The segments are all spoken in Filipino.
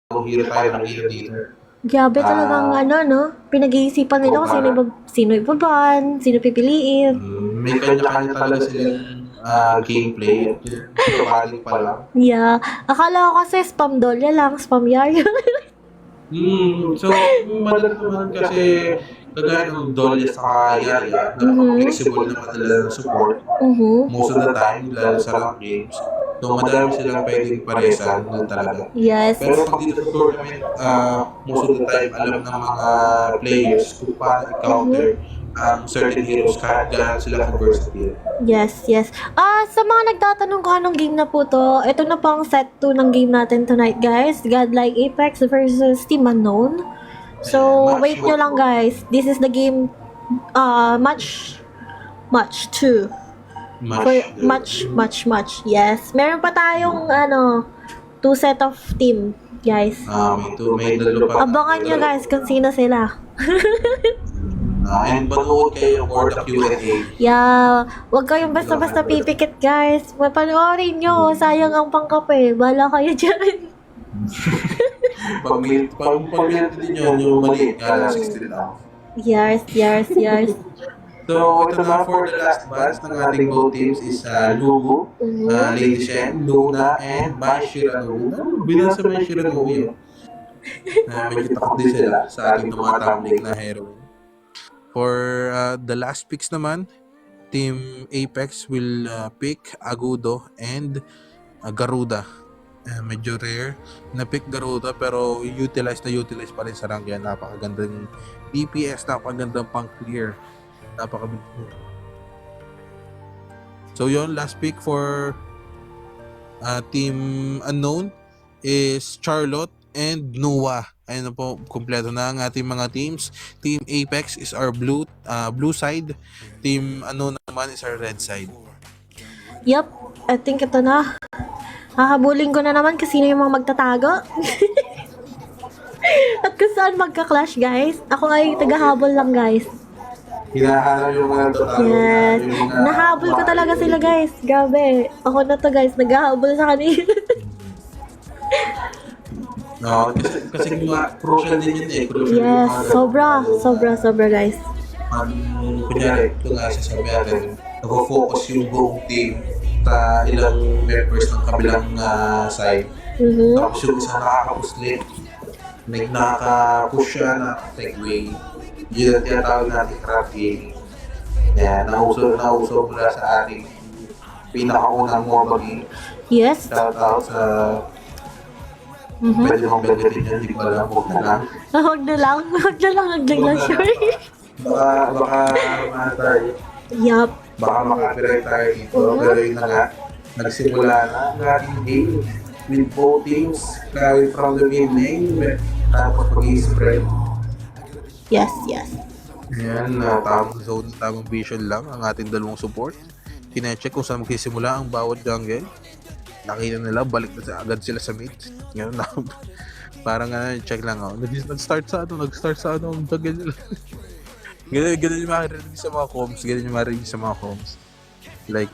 hero tayo ng hero dito. Grabe talagang Ah, ano, no? Pinag-iisipan nila kung para sino ibaban, sino pipiliin. may kanya-kanya talaga silang gameplay at yung sumaling pa lang. Yeah. Akala ko kasi spam dolya lang, spam yaya. So, madali naman kasi kagaya ng Dolly sa Yaya, napaka-flexible naman nila ng support most of the time, lalo sa rank games. So, madami silang pwedeng paresan doon talaga. Yes. Pero pag dito sa tournament, most of the time, alam ng mga players kung paano i-counter ang certain heroes kahit gaano sila ka-versatile. Yes, yes. Sa mga nagtatanong kung anong game na po to, ito na po ang set 2 ng game natin tonight, guys. Godlike Apex versus Team Unknown. Ayan, So, match wait nyo lang, guys. This is the game, match 2. For match. Yes. Meron pa tayong, two set of team, guys. May dalo pa. Abangan nyo, guys, kung sino sila. And manood kayo for the Q&A. Yeah, wag kayong basta-basta pipikit, guys. Mapanoorin nyo, sayang ang pangkape. Bala kayo dyan. Pag din yun, yung maliit nga lang 16 lang. Yes. So, ito na for the last batch ng ating both teams is Lugu, Lady Shen, Luna, and Mai Shiranobu. Binasa Mai Shiranobu yun. Medyo takot din sila sa ating tumatambling na heroine. For the last picks naman, Team Apex will pick Agudo and Garuda. Medyo rare na pick Garuda pero utilize pa rin sa rank yan. Napakagandang DPS, napakagandang pang clear, napakabilis. So yun, last pick for Team Unknown is Charlotte and Noah. Ayun na po, kumpleto na ang ating mga teams. Team Apex is our blue side. Team Unknown naman is our red side. Yup, I think ito na. Hahabulin ko na naman kasi sino yung mga magtatago. At kung saan magka-clash, guys. Ako ay tagahabol lang, guys. Hinahanap yung mga totoo. Yes. Nahabol ko talaga sila, guys. Grabe. Ako na to, guys. Naghahabol sa kanila. No, kasi crucial din yun eh. Crucial Yes. Sobra, guys. Kunyari, ito nga sasabi natin, nag-focus yung buong team sa ilang members ng kabilang side. Tapos yung isa nakakapuslit, nakaka-push siya na takeaway. Yun ang tinatawag natin crab game. Yan, nauso mula sa ating pinakaunang MOBA game. Yes. Shout out sa pwede mong gagatin yan, hindi ko alam, huwag na lang. Huwag na lang, sure. Baka tayo. Yup. Baka makapirate tayo dito, pero yun na nga, nagsimula na ang ating game with both teams carried from the main lane, tapos mag-i-spread. Yes. Ayan, tamang zone, tamang vision lang ang ating dalawang support. Kine-check kung saan magsisimula ang bawat jungle. Nakita nila, balik na agad sila sa mid. Ngayon na, parang check lang ako. Nag-start sa ano, ang jungle nila. Ganun yung makarinig sa mga comms. Like,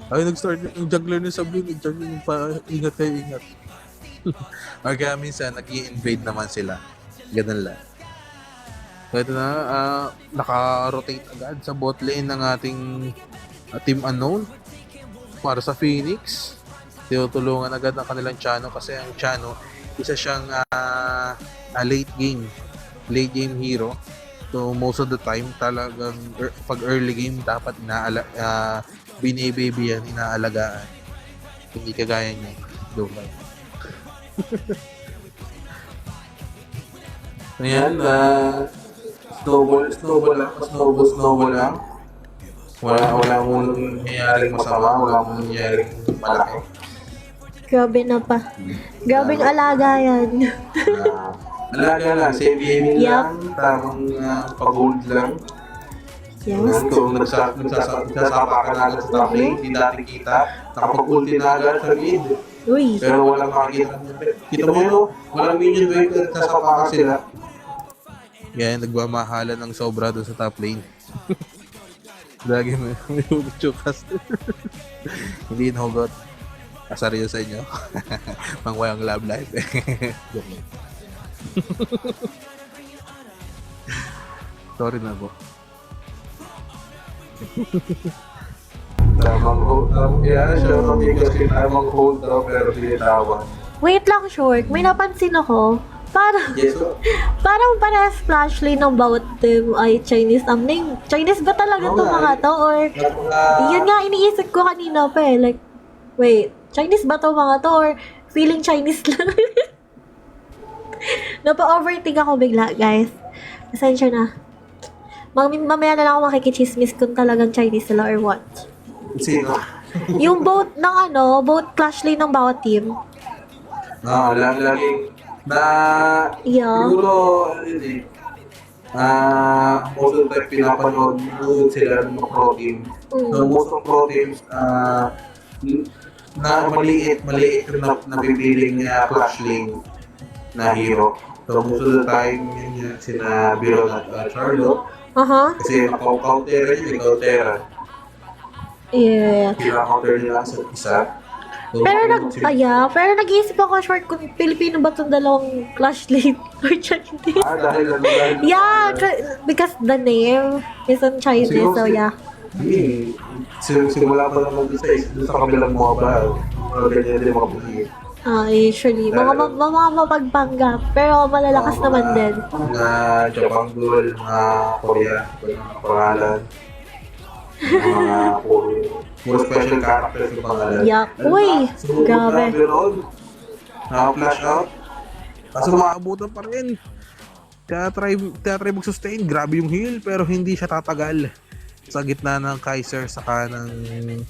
nag-start yung juggler na sa blue, nag-juggler yung ingat. Or kaya minsan, nag-i-invade naman sila. Ganun lang. So, ito na, naka-rotate agad sa bot lane ng ating Team Unknown para sa Phoenix. Tinutulungan agad ang kanilang Chano kasi ang Chano, isa siyang late game hero. So most of the time talagang pag early game dapat binibaby yan, inaalagaan. Hindi kagaya niya. Dubai. Ayan, snowball lang. Wala mong nangyayaring masama, wala mong nangyayaring malaki. Grabe na pa. Grabing alaga yan. Alaga lang, save gaming lang, tamang pag-hold lang. Yes. Kung nagsasapa ka na agad sa top lane, hindi natin kita, nakapag-ulti na agad sa mid. Uy. Pero walang makikita. Kita mo yun, walang minion wave, nagsasapa ka sila. Yan, nagmamahala ng sobra doon sa top lane. Lagi may hugot yung caster. Hindi inahugot. Asar yun sa inyo. Pangwayang love life. Joke lang. Sorry na po. Tamang hold up. Yeah, siya matigas yung tamang hold up pero binitawan. Wait lang, short. May napansin ako. Parang, Yes, so, parang parehas flash lane ng bawat team ay Chinese thumbnail. Chinese ba talaga Oo to nga, mga to? Or, yun nga iniisip ko kanina pa eh. Like, wait, Chinese ba to mga to? Or feeling Chinese lang? Napa-overthink ako bigla, guys. Pasensya na. Mamaya na lang ako makikichismis kung talagang Chinese sila or what. sino? Yung both ng both clash lane ng bawat team. Laging na Yeah. siguro hindi. Most of the time pinapanood sila ng mga pro team. So, most of pro teams na maliit rin na napipiling flash lane na hero. So most of the time yun yung sina Biro at Charlo Aha. kasi counter yun, counter. Yeah. Counter nila sa isa. So, Pero nag-iisip ako short kung Pilipino ba itong dalawang clash lane or Chinese. dahil Yeah, because the name is on Chinese, so yeah. Simula pa naman doon sa kabilang mga ba, ganyan din mga puli. Usually, mga mapagpanggap, pero malalakas naman din. Mga Japanggol, mga Korea, mga pangalan. Mga puro special characters yung pangalan. Yeah. Uy, grabe. Naka-flash out. Kaso maabutan pa rin. Try mag-sustain. Grabe yung heal, pero hindi siya tatagal. Sa gitna ng Kaiser saka ng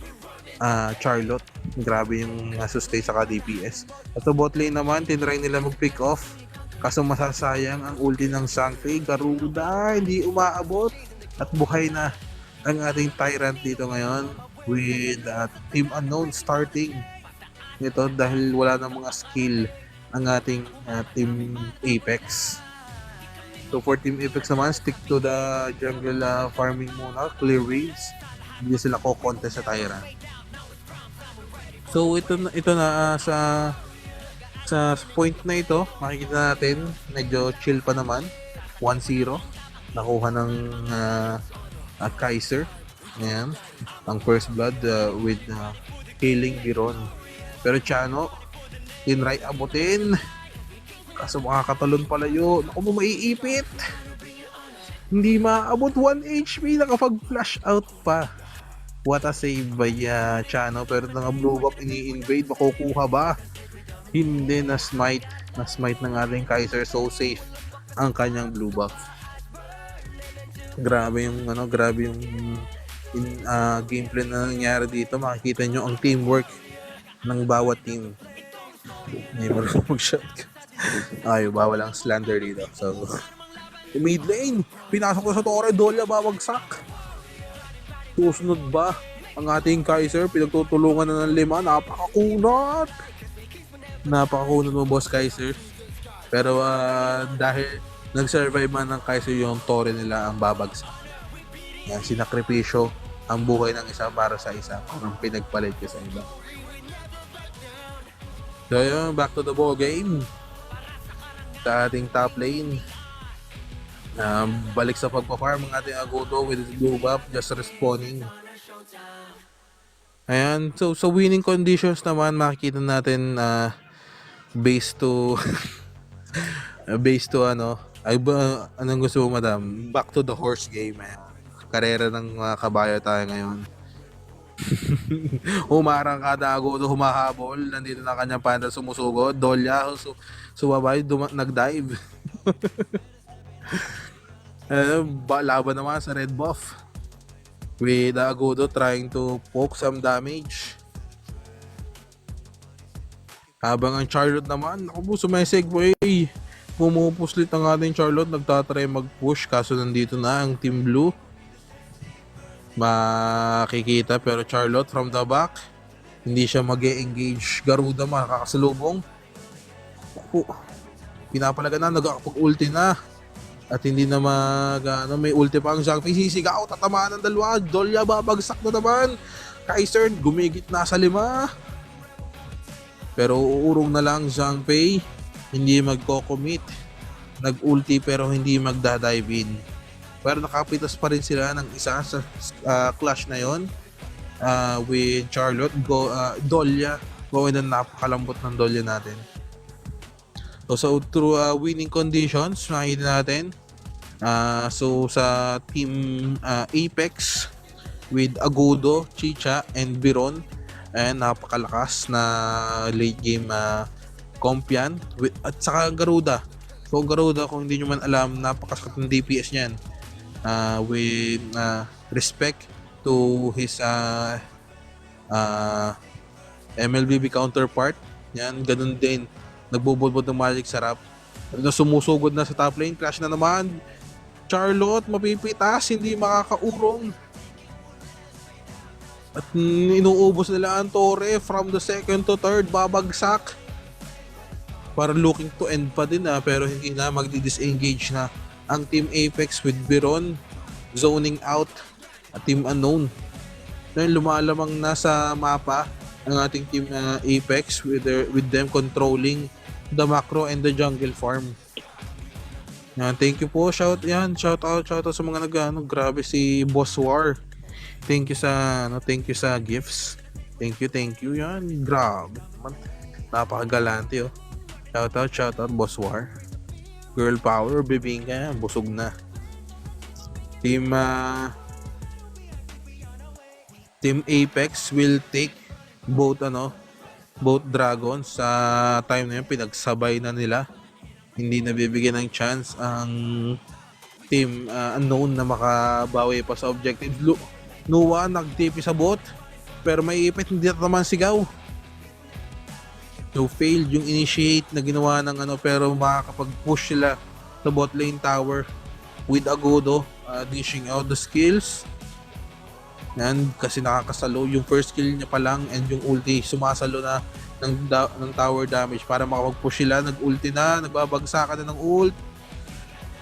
Charlotte. Grabe yung sustain saka DPS. At sa bot lane naman, tinry nila mag-pick off. Kaso masasayang ang ulti ng Shangfei. Garuda, hindi umaabot. At buhay na ang ating Tyrant dito ngayon with Team Unknown starting nito dahil wala na mga skill ang ating Team Apex. So for Team Apex naman, stick to the jungle farming muna, clear waves. Hindi sila ko-contest sa Tyrant. So ito na sa point na ito, makikita natin medyo chill pa naman. 1-0 nakuha ng Kaiser. Ayan, ang first blood with healing Giron. Pero Chano, tinry abutin. Kaso makakatalon palayo. Naku mo, maiipit. Hindi maabot 1 HP, nakapag-flash out pa. What a save by Chano. Pero nang blue buff ini-invade, makukuha ba? Hindi, na smite ng ating Kaiser. So safe ang kanyang blue buff. Grabe yung gameplay na nangyari dito. Makikita nyo ang teamwork ng bawat team. Hindi marunong mag-shot. Bawal ang slander dito. So, mid lane, pinasok ko sa Torre, Dolya babagsak. Susunod ba ang ating Kaiser? Pinagtutulungan na ng 5. Napakakunat mo, Boss Kaiser. Pero dahil nag-survive man ng Kaiser, yung Torre nila ang babagsak. Yan, sinakripisyo ang buhay ng isa para sa isa. Parang pinagpalit ka sa iba. So yun, back to the ball game. Sa ating top lane. Balik sa pagpa-farm ang ating Agodo with his blue buff, just respawning. Ayan, so sa winning conditions naman, makikita natin based to anong gusto mo, madam? Back to the horse game, karera ng mga kabayo tayo ngayon. Humarang kada Agodo, humahabol, nandito na kanyang panda, sumusugod, Dolya, sumabay, nag-dive. Laban naman sa red buff with Agodo trying to poke some damage. Habang ang Charlotte naman, sumesegue. Pumupuslit ang ating Charlotte, nagtatry mag-push, kaso nandito na ang Team Blue. Makikita, pero Charlotte from the back, hindi siya mag-e-engage. Garuda makakasalubong. Pinapalaga na, nagkakapag-ulti na. At hindi na may ulti pa ang Shangfei. Sisigaw, tatamaan ng dalawa. Dolya babagsak na naman. Kaiser, gumigit na sa 5. Pero uurong na lang Zhang Fei, hindi magko-commit. Nag-ulti pero hindi magda-dive in. Pero nakapitas pa rin sila ng isa sa clash na yon with Charlotte, Dolia. Going na napakalambot ng Dolia natin. So through winning conditions, makikita natin. So sa team Apex with Agudo, Chicha, and Biron, and napakalakas na late game Compian at saka Garuda. So Garuda, kung hindi nyo man alam, napakasakat ng DPS niyan with respect to his MLBB counterpart. Yan, ganun din. Nagbubulbod ng Magic Sarap. Sumusugod na sa top lane. Clash na naman. Charlotte, mapipitas. Hindi makakaurong. At inuubos nila ang Torre from the second to third. Babagsak. Para looking to end pa din pero hindi na, magdi-disengage na ang Team Apex with Biron zoning out at Team Unknown. Then lumalamang na sa mapa ang ating Team Apex with them controlling the macro and the jungle farm. Yan, thank you po. Shout out sa mga grabe si Boss War. Thank you sa gifts. Thank you. Yan, grabe. Napakagalante oh. Shout out Boss War. Girl power, bibingka, busog na. Team Apex will take both dragons sa time na yun. Pinagsabay na nila. Hindi na bibigyan ng chance ang Team Unknown na makabawi pa sa objective. Nuwa nag-TP sa bot pero may ipit, hindi naman sigaw. So failed yung initiate na ginawa ng pero makakapag-push sila sa bot lane tower with Agudo dishing out the skills. Yan, kasi nakakasalo yung first kill niya pa lang and yung ulti sumasalo na ng tower damage para makapag-push sila. Nag-ulti na, nagbabagsakan na ng ult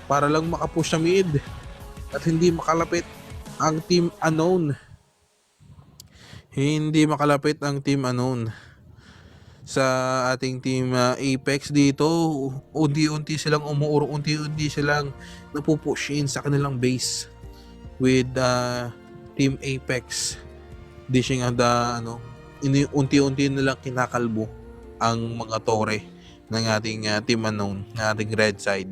para lang makapush sa mid at hindi makalapit ang Team Unknown. Sa ating Team Apex dito, unti-unti silang umuurong, unti-unti silang napupushin sa kanilang base with Team Apex dishing ang unti-unti nilang kinakalbo ang mga tore ng ating Team Unknown, ng ating red side.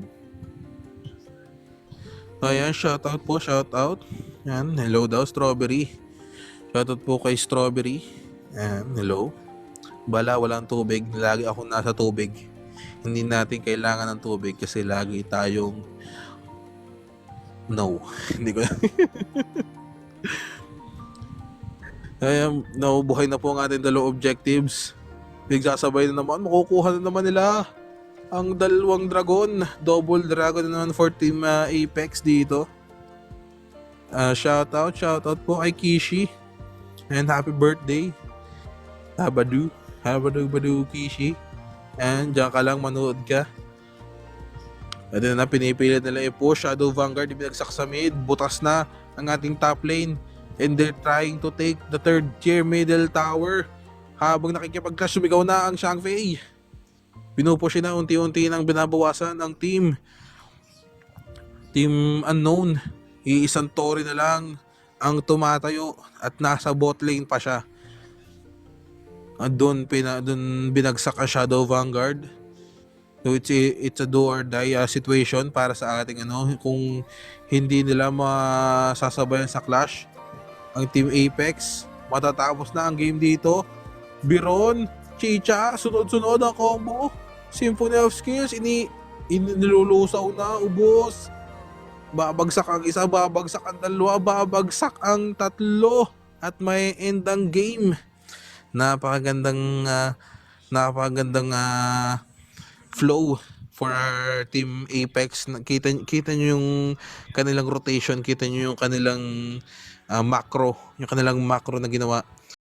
So ayan, shoutout. Yan, hello daw Strawberry. Shoutout po kay Strawberry. Yan, hello. Walang tubig, lagi ako nasa tubig. Hindi natin kailangan ng tubig kasi lagi tayong hindi ko Ayan, buhay na po ang ating dalawang objectives. Nagsasabay na naman, makukuha na naman nila ang dalawang dragon. Double dragon na naman for Team Apex dito. Shoutout po kay Kishi. And happy birthday. Habadu Kishi. And diyan ka lang, manood ka. At na pinipilit nila i-push Shadow Vanguard, binagsak sa mid, butas na ang ating top lane. And they're trying to take the third tier middle tower. Habang nakikipag-crash, sumigaw na ang Zhang Fei. Pinupush na unti-unti nang binabawasan ng Team Unknown. Iisang Tori na lang ang tumatayo at nasa bot lane pa siya. Doon binagsak ang Shadow Vanguard. So it's a do or die situation para sa ating kung hindi nila masasabayan sa clash ang Team Apex. Matatapos na ang game dito. Biron, Chicha, sunod-sunod ang combo. Symphony of Skills, nilulusaw na, ubos. Babagsak ang isa, babagsak ang dalawa, babagsak ang tatlo. At may end ang game. Napakagandang flow for our Team Apex. Kita nyo yung kanilang rotation, kita nyo yung kanilang macro na ginawa